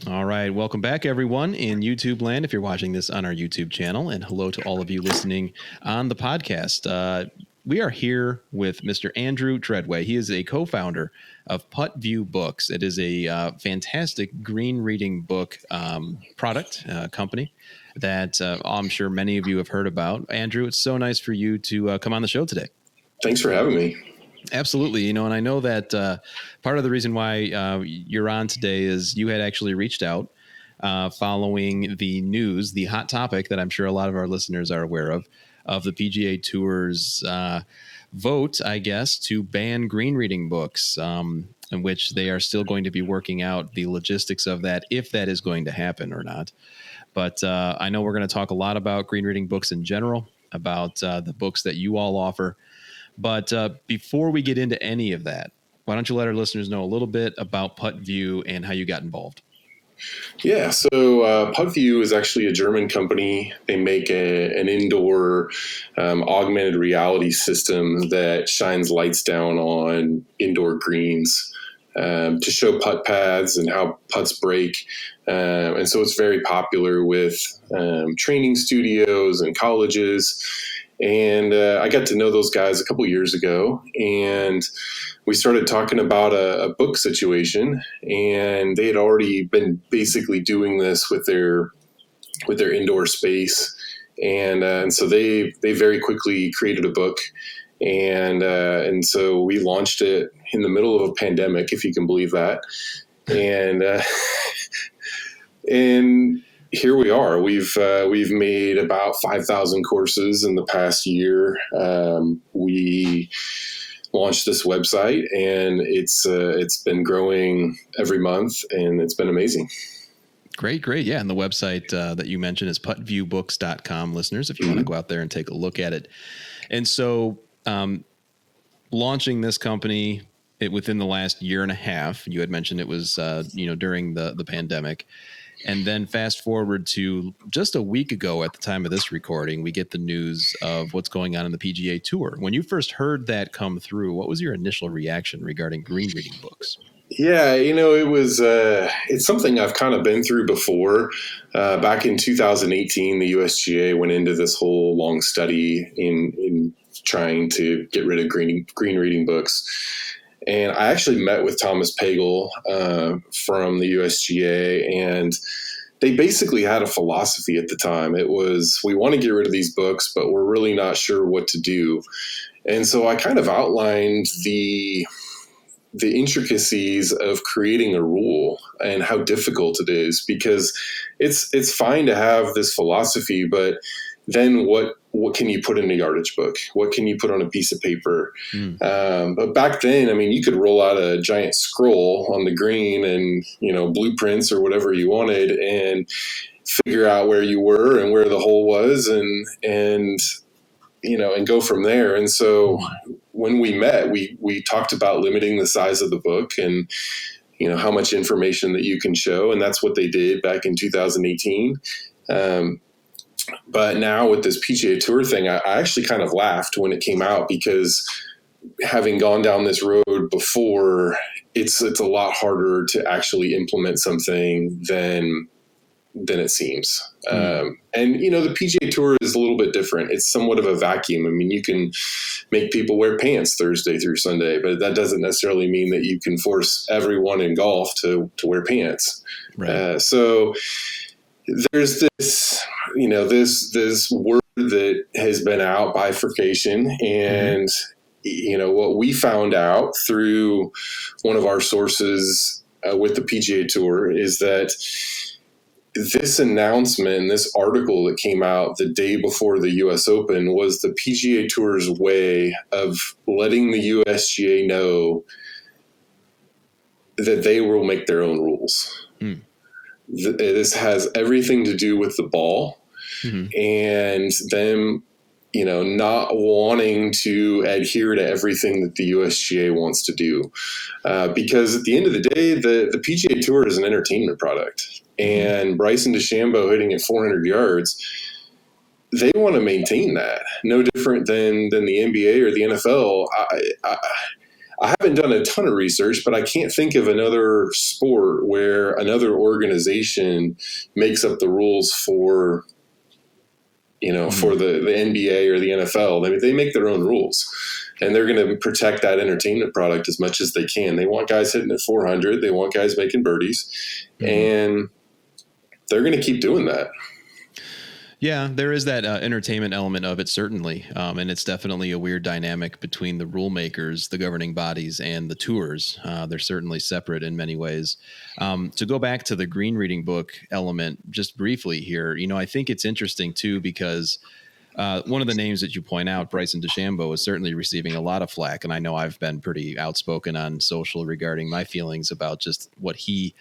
All right. Welcome back, everyone, in YouTube land, if you're watching this on our YouTube channel. And hello to all of you listening on the podcast. We are here with Mr. Andrew Tredway. He is a co-founder of PuttView Books. It is a fantastic green reading book product company that I'm sure many of you have heard about. Andrew, it's so nice for you to come on the show today. Thanks for having me. Absolutely. And I know that part of the reason why you're on today is you had actually reached out following the news, the hot topic that I'm sure a lot of our listeners are aware of the PGA Tour's vote, I guess, to ban green reading books, in which they are still going to be working out the logistics of that, if that is going to happen or not. But I know we're going to talk a lot about green reading books in general, about the books that you all offer. But before we get into any of that, why don't you let our listeners know a little bit about PuttView and how you got involved? Yeah, so PuttView is actually a German company. They make an indoor augmented reality system that shines lights down on indoor greens to show putt paths and how putts break. And so it's very popular with training studios and colleges. And I got to know those guys a couple years ago, and we started talking about a book situation, and they had already been basically doing this with their indoor space. And so they very quickly created a book, and so we launched it in the middle of a pandemic, if you can believe that. And here we are. We've made about 5,000 courses in the past year. We launched this website, and it's been growing every month, and it's been amazing. Great. Yeah. And the website that you mentioned is PuttViewBooks.com, listeners, if you want to go out there and take a look at it. And so launching this company within the last year and a half, you had mentioned it was during the pandemic. And then fast forward to just a week ago at the time of this recording, we get the news of what's going on in the PGA Tour. When you first heard that come through, what was your initial reaction regarding green reading books? Yeah, it's something I've kind of been through before. Back in 2018, the USGA went into this whole long study in trying to get rid of green reading books. And I actually met with Thomas Pagel from the USGA, and they basically had a philosophy at the time. It was, we want to get rid of these books, but we're really not sure what to do. And so I kind of outlined the intricacies of creating a rule and how difficult it is, because it's fine to have this philosophy, but then what can you put in a yardage book? What can you put on a piece of paper? But back then, I mean, you could roll out a giant scroll on the green and, blueprints or whatever you wanted, and figure out where you were and where the hole was, and go from there. And so when we met, we talked about limiting the size of the book and, how much information that you can show. And that's what they did back in 2018. But now with this PGA Tour thing, I actually kind of laughed when it came out, because having gone down this road before, it's a lot harder to actually implement something than it seems. And, the PGA Tour is a little bit different. It's somewhat of a vacuum. I mean, you can make people wear pants Thursday through Sunday, but that doesn't necessarily mean that you can force everyone in golf to wear pants. Right. So there's this, this word that has been out, bifurcation. And, what we found out through one of our sources with the PGA Tour is that this announcement, this article that came out the day before the U.S. Open, was the PGA Tour's way of letting the USGA know that they will make their own rules. This has everything to do with the ball, and them, not wanting to adhere to everything that the USGA wants to do. Because at the end of the day, the PGA Tour is an entertainment product. And Bryson DeChambeau hitting at 400 yards, they want to maintain that. No different than the NBA or the NFL. I haven't done a ton of research, but I can't think of another sport where another organization makes up the rules for, for the NBA or the NFL. They make their own rules, and they're going to protect that entertainment product as much as they can. They want guys hitting at 400. They want guys making birdies, and they're going to keep doing that. Yeah, there is that entertainment element of it, certainly. And it's definitely a weird dynamic between the rule makers, the governing bodies, and the tours. They're certainly separate in many ways. To go back to the green reading book element just briefly here, I think it's interesting, too, because one of the names that you point out, Bryson DeChambeau, is certainly receiving a lot of flack. And I know I've been pretty outspoken on social regarding my feelings about just what he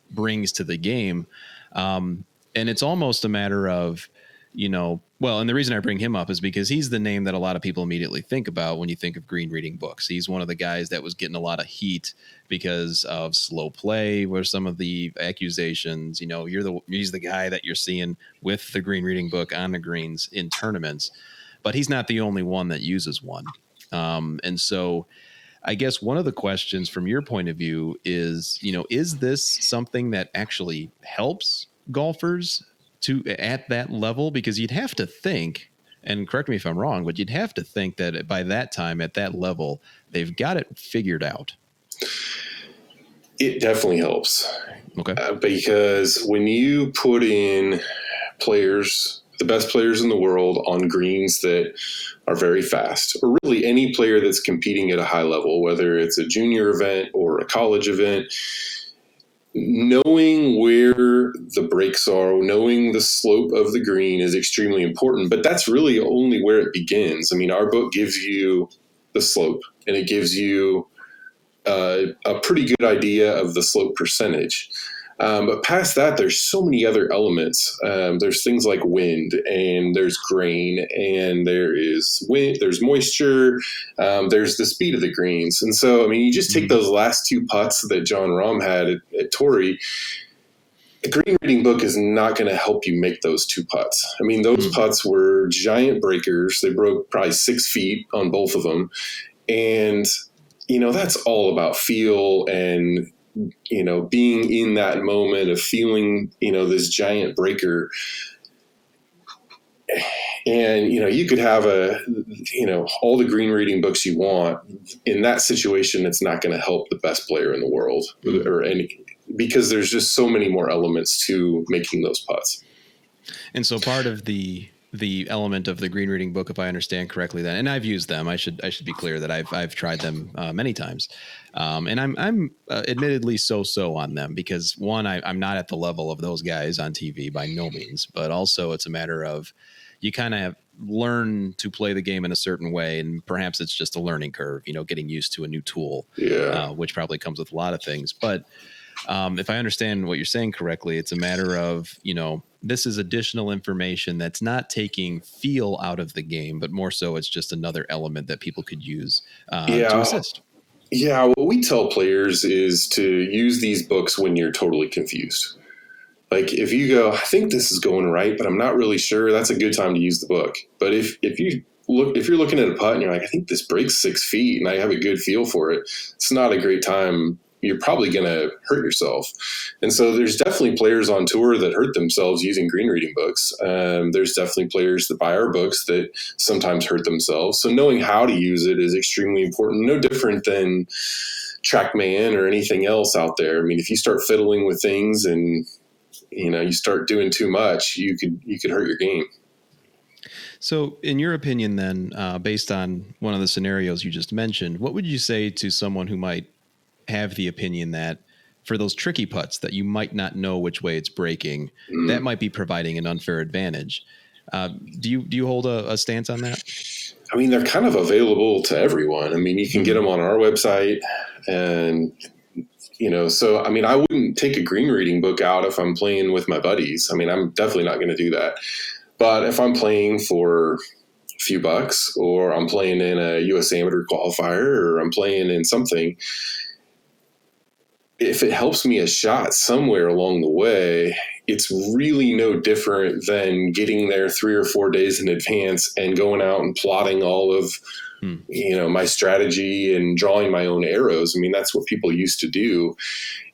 brings to the game. And it's almost a matter of, and the reason I bring him up is because he's the name that a lot of people immediately think about when you think of green reading books. He's one of the guys that was getting a lot of heat because of slow play, where some of the accusations, he's the guy that you're seeing with the green reading book on the greens in tournaments, but he's not the only one that uses one. And so I guess one of the questions from your point of view is, is this something that actually helps golfers at that level? Because you'd have to think, and correct me if I'm wrong, but you'd have to think that by that time at that level, they've got it figured out. It definitely helps. Okay. Because when you put in players, the best players in the world, on greens that are very fast, or really any player that's competing at a high level, whether it's a junior event or a college event, knowing where the breaks are, knowing the slope of the green is extremely important, but that's really only where it begins. I mean, our book gives you the slope, and it gives you a pretty good idea of the slope percentage. But past that, there's so many other elements. There's things like wind, and there's grain, and there's moisture, there's the speed of the greens. And so, I mean, you just take those last two putts that John Rahm had at Torrey. The green reading book is not going to help you make those two putts. I mean, those putts were giant breakers. They broke probably 6 feet on both of them. And, that's all about feel and, being in that moment of feeling, this giant breaker. And, you could have all the green reading books you want. In that situation, it's not going to help the best player in the world because there's just so many more elements to making those putts. And so part of the element of the green reading book, if I understand correctly, then, and I've used them, I should be clear that I've tried them many times. And I'm admittedly so on them because one, I'm not at the level of those guys on TV by no means, but also it's a matter of you kind of learn to play the game in a certain way. And perhaps it's just a learning curve, getting used to a new tool, which probably comes with a lot of things. But if I understand what you're saying correctly, it's a matter of, this is additional information that's not taking feel out of the game, but more so it's just another element that people could use to assist. Yeah, what we tell players is to use these books when you're totally confused. Like if you go, I think this is going right, but I'm not really sure, that's a good time to use the book. But if you're looking at a putt and you're like, I think this breaks 6 feet and I have a good feel for it, it's not a great time. You're probably going to hurt yourself. And so there's definitely players on tour that hurt themselves using green reading books. There's definitely players that buy our books that sometimes hurt themselves. So knowing how to use it is extremely important. No different than TrackMan or anything else out there. I mean, if you start fiddling with things and, you start doing too much, you could hurt your game. So in your opinion, then, based on one of the scenarios you just mentioned, what would you say to someone who might have the opinion that for those tricky putts that you might not know which way it's breaking, that might be providing an unfair advantage? Do you hold a stance on that? I mean, they're kind of available to everyone. I mean, you can get them on our website and, so, I mean, I wouldn't take a green reading book out if I'm playing with my buddies. I mean, I'm definitely not going to do that. But if I'm playing for a few bucks or I'm playing in a U.S. Amateur qualifier or I'm playing in something, if it helps me a shot somewhere along the way, it's really no different than getting there 3 or 4 days in advance and going out and plotting all of my strategy and drawing my own arrows. I mean, that's what people used to do.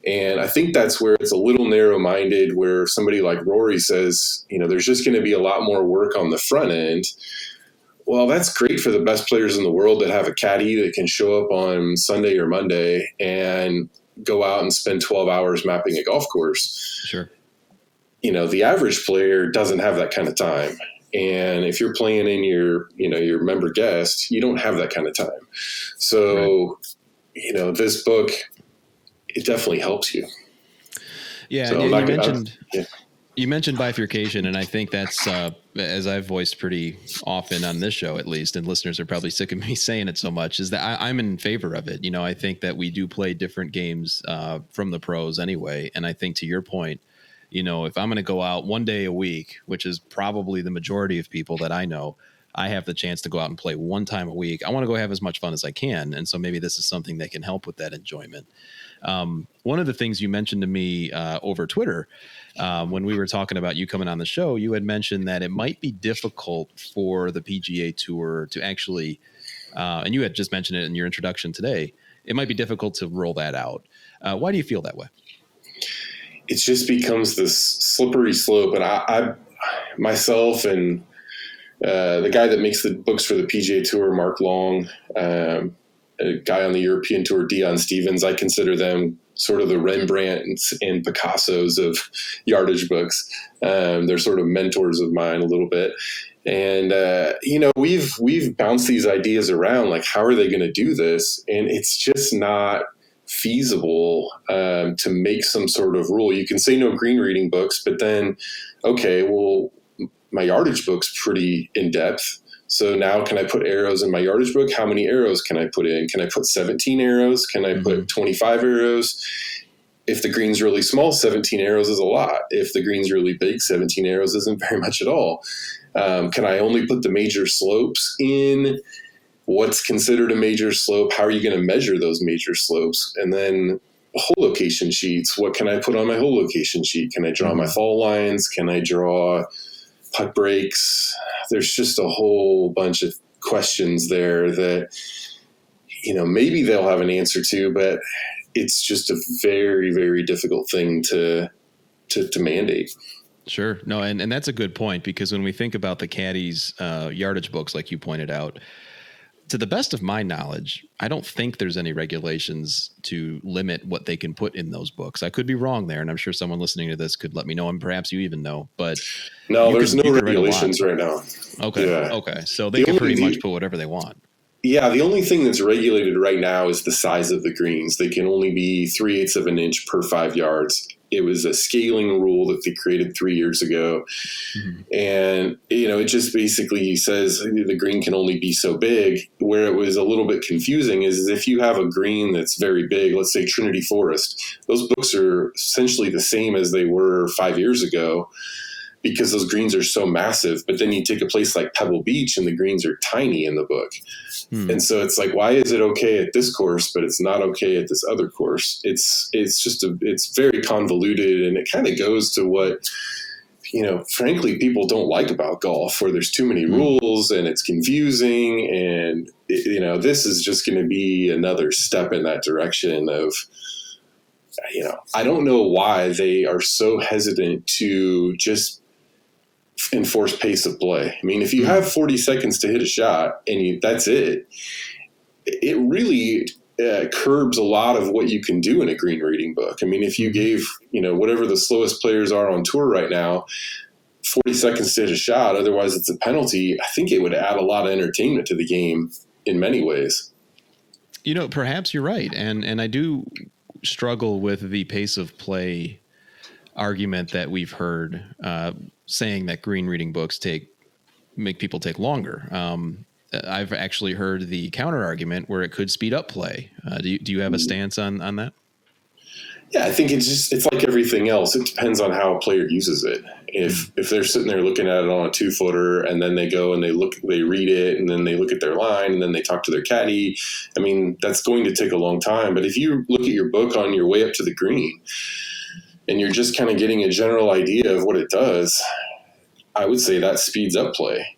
And I think that's where it's a little narrow-minded, where somebody like Rory says, there's just going to be a lot more work on the front end. Well, that's great for the best players in the world that have a caddy that can show up on Sunday or Monday and go out and spend 12 hours mapping a golf course. Sure. The average player doesn't have that kind of time. And if you're playing in your member guest, you don't have that kind of time. So, right. This book, it definitely helps you. Yeah. So you mentioned bifurcation, and I think that's, as I've voiced pretty often on this show, at least, and listeners are probably sick of me saying it so much, is that I'm in favor of it. I think that we do play different games from the pros anyway. And I think to your point, if I'm going to go out one day a week, which is probably the majority of people that I know, I have the chance to go out and play one time a week. I want to go have as much fun as I can. And so maybe this is something that can help with that enjoyment. One of the things you mentioned to me over Twitter, when we were talking about you coming on the show, you had mentioned that it might be difficult for the PGA Tour to actually, and you had just mentioned it in your introduction today, it might be difficult to roll that out. Why do you feel that way? It just becomes this slippery slope. And I myself and the guy that makes the books for the PGA Tour, Mark Long, a guy on the European Tour, Dion Stevens, I consider them sort of the Rembrandts and Picassos of yardage books. They're sort of mentors of mine a little bit. And, we've bounced these ideas around, like, how are they going to do this? And it's just not feasible to make some sort of rule. You can say no green reading books, but then, okay, well, my yardage book's pretty in depth. So now can I put arrows in my yardage book? How many arrows can I put in? Can I put 17 arrows? Can I put 25 arrows? If the green's really small, 17 arrows is a lot. If the green's really big, 17 arrows isn't very much at all. Can I only put the major slopes in? What's considered a major slope? How are you going to measure those major slopes? And then hole location sheets. What can I put on my hole location sheet? Can I draw my fall lines? Can I draw putt breaks? There's just a whole bunch of questions there that, maybe they'll have an answer to, but it's just a very, very difficult thing to mandate. Sure. No, and that's a good point, because when we think about the caddies yardage books, like you pointed out, to the best of my knowledge, I don't think there's any regulations to limit what they can put in those books. I could be wrong there, and I'm sure someone listening to this could let me know, and perhaps you even know. But no, there's no regulations right now. Okay. Yeah. Okay. So they can pretty much put whatever they want. Yeah, the only thing that's regulated right now is the size of the greens. They can only be 3/8 of an inch per 5 yards. It was a scaling rule that they created 3 years ago. Mm-hmm. And, it just basically says the green can only be so big. Where it was a little bit confusing is if you have a green that's very big, let's say Trinity Forest, those books are essentially the same as they were 5 years ago, because those greens are so massive. But then you take a place like Pebble Beach and the greens are tiny in the book. And so it's like, why is it okay at this course, but it's not okay at this other course? It's very convoluted, and it kind of goes to what, frankly, people don't like about golf, where there's too many rules and it's confusing. And, this is just going to be another step in that direction of, I don't know why they are so hesitant to just enforce pace of play. I mean, if you have 40 seconds to hit a shot and that's it really curbs a lot of what you can do in a green reading book. I mean, if you gave, whatever the slowest players are on tour right now, 40 seconds to hit a shot, otherwise it's a penalty, I think it would add a lot of entertainment to the game in many ways. Perhaps you're right. And I do struggle with the pace of play argument that we've heard, saying that green reading books make people take longer. I've actually heard the counter argument where it could speed up play. Do you have a stance on that? Yeah, I think it's like everything else. It depends on how a player uses it. If they're sitting there looking at it on a 2-footer and then they go and they read it and then they look at their line and then they talk to their caddy, I mean, that's going to take a long time. But if you look at your book on your way up to the green and you're just kind of getting a general idea of what it does, I would say that speeds up play.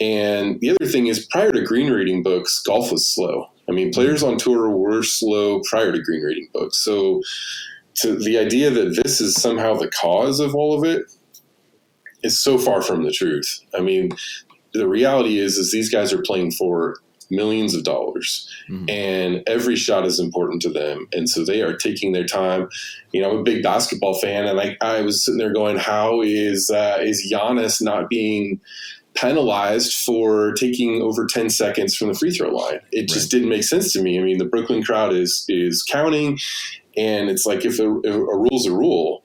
And the other thing is, prior to green reading books, golf was slow. I mean, players on tour were slow prior to green reading books. So to the idea that this is somehow the cause of all of it is so far from the truth. I mean, the reality is these guys are playing for millions of dollars, and every shot is important to them. And so they are taking their time. You know, I'm a big basketball fan, and I was sitting there going, how is Giannis not being penalized for taking over 10 seconds from the free throw line? It just didn't make sense to me. I mean, the Brooklyn crowd is counting, and it's like, if a rule's a rule,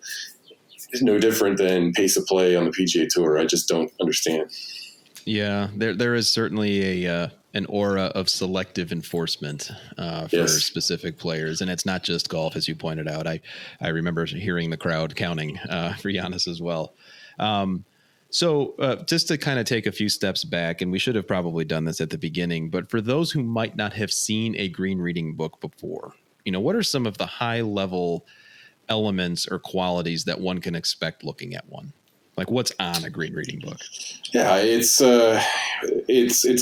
it's no different than pace of play on the PGA Tour. I just don't understand. Yeah, there is certainly an aura of selective enforcement for specific players, and it's not just golf, as you pointed out. I remember hearing the crowd counting for Giannis as well. So just to kind of take a few steps back, and we should have probably done this at the beginning, but for those who might not have seen a green reading book before, you know, what are some of the high level elements or qualities that one can expect looking at one? Like, what's on a green reading book? Yeah, it's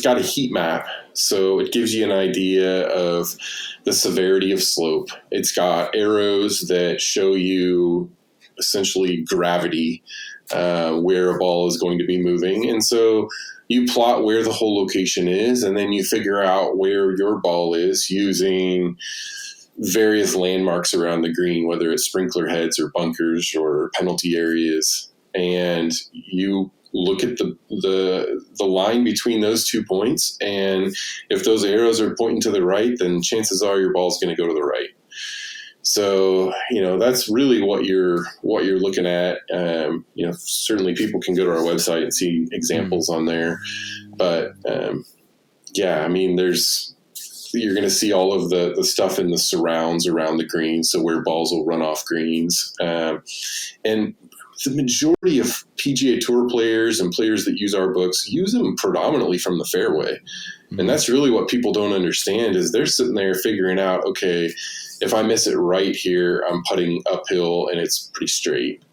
got a heat map, so it gives you an idea of the severity of slope. It's got arrows that show you essentially gravity, where a ball is going to be moving, and so you plot where the whole location is, and then you figure out where your ball is using various landmarks around the green, whether it's sprinkler heads or bunkers or penalty areas. And you look at the line between those 2 points, and if those arrows are pointing to the right, then chances are your ball's going to go to the right. So, you know, that's really what you're looking at. You know, certainly people can go to our website and see examples on there, but yeah, I mean, you're going to see all of the stuff in the surrounds around the green, so where balls will run off greens, and the majority of PGA Tour players and players that use our books use them predominantly from the fairway. And that's really what people don't understand, is they're sitting there figuring out, okay, if I miss it right here, I'm putting uphill and it's pretty straight.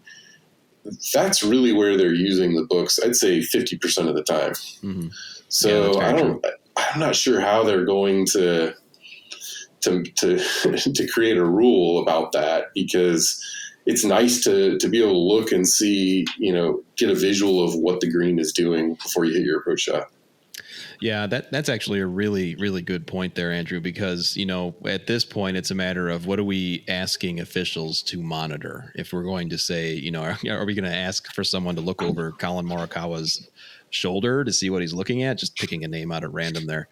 That's really where they're using the books, I'd say 50% of the time. So I'm not sure how they're going to create a rule about that, because it's nice to be able to look and see, you know, get a visual of what the green is doing before you hit your approach shot. Yeah, that's actually a really, really good point there, Andrew, because, you know, at this point, it's a matter of what are we asking officials to monitor? If we're going to say, you know, are we going to ask for someone to look over Colin Morikawa's shoulder to see what he's looking at? Just picking a name out at random there.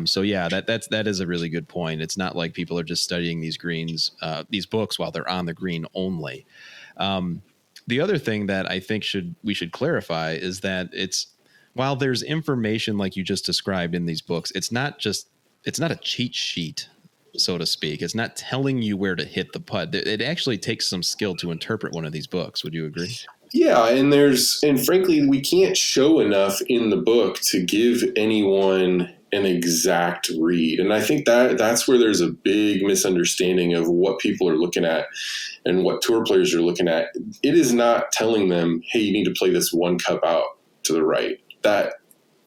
So yeah, that is a really good point. It's not like people are just studying these greens, these books while they're on the green only. The other thing that I think we should clarify is that while there's information like you just described in these books, it's not a cheat sheet, so to speak. It's not telling you where to hit the putt. It actually takes some skill to interpret one of these books. Would you agree? Yeah, and frankly, we can't show enough in the book to give anyone an exact read. And I think that's where there's a big misunderstanding of what people are looking at and what tour players are looking at. It is not telling them, hey, you need to play this one cup out to the right. That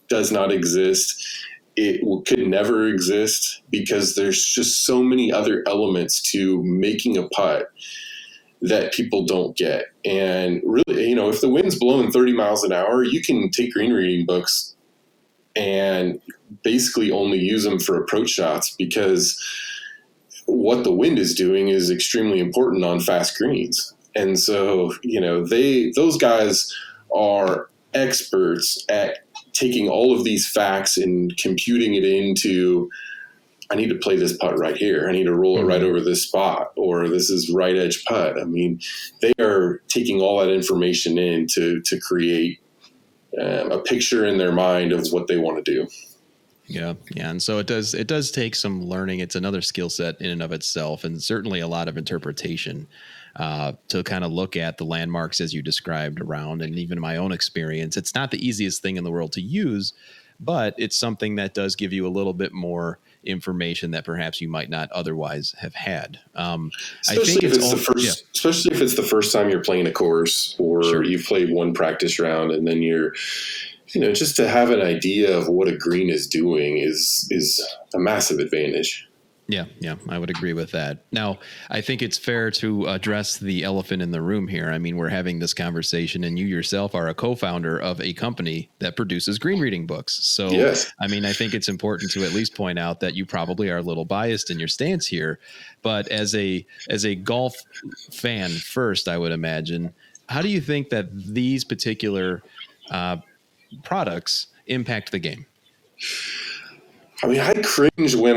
does not exist. It could never exist, because there's just so many other elements to making a putt that people don't get. And really, you know, if the wind's blowing 30 miles an hour, you can take green reading books and basically only use them for approach shots, because what the wind is doing is extremely important on fast greens. And so, you know, those guys are experts at taking all of these facts and computing it into, I need to play this putt right here. I need to roll it right over this spot, or this is right edge putt. I mean, they are taking all that information in to create a picture in their mind of what they want to do. Yeah. And so it does take some learning. It's another skill set in and of itself, and certainly a lot of interpretation to kind of look at the landmarks as you described around. And even in my own experience, it's not the easiest thing in the world to use, but it's something that does give you a little bit more information that perhaps you might not otherwise have had. Especially if it's the first time you're playing a course, or you've played one practice round and then you're just to have an idea of what a green is doing is a massive advantage. Yeah, I would agree with that. Now, I think it's fair to address the elephant in the room here. I mean, we're having this conversation, and you yourself are a co-founder of a company that produces green reading books. So, Yes. I mean, I think it's important to at least point out that you probably are a little biased in your stance here. But as a golf fan first, I would imagine, how do you think that these particular products impact the game? I mean, I cringe when